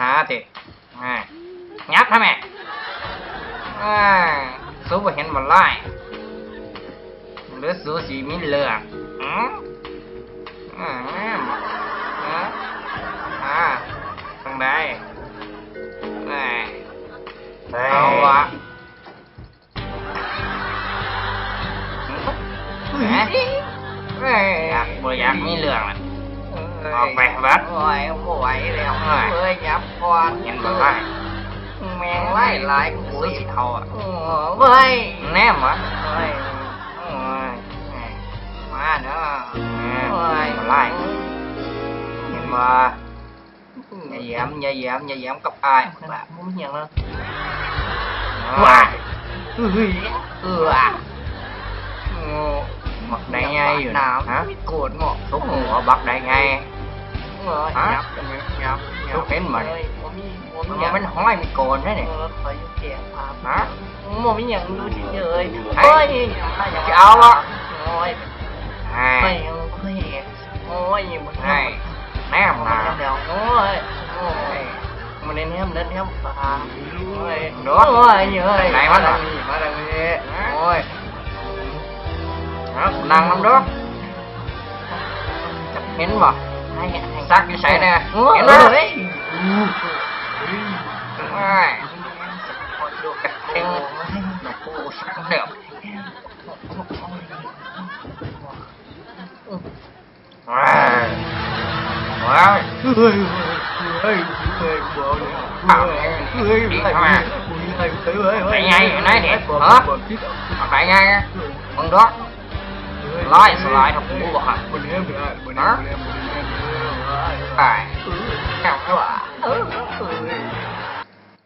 หาติยับทำไมสู้ไปเห็นบ่ไล่หรือสู้สีมีเลือกทางใดเอาวะอยากมีเรื่องละออกไปบัดโอ้ยบ่ไหวแล้วเอ้ยยับก่อน เห็นบ่ไล่แมงไล่หลายกู สู้สีเทาอ่ะ เว้ย แนมวะเฮ้ยมาเนาะ บ่ไล่เห็นบ่อย่าแย้มกับอายแบบมุ้งเหียงแล้วว้าบักได้ไงอยู่นะฮะ โกรธหมอก ทุกหัวบักได้ไง ยับทุกเห็นมัน มันห้อยมีโกนได้เนี่ย คอยแก่ภาพ ฮะ โมมีอย่างดูเฉยๆ เฮ้ย จะเอาวะ โอ้ย ให้ ไม่เคยโอ้ยมัน ให้แนม มา นะ แล้วโอ้ยมันเล่นแฮมปลาโอ้ย โด โอ้ น ยเฮ้ย ไหนมันอ่ะ มาดังนี้โอ้ย นั่งลำดูจะเห็นบ่ซักอยู่ใส่เนี่ยเห็นไหมดูกระเต็งแบบกูสักเดือบว้าวว้าวđi không à phải ngay nói đẹp hả phải ngay con đó lái slide học mua bọc hả phải không đó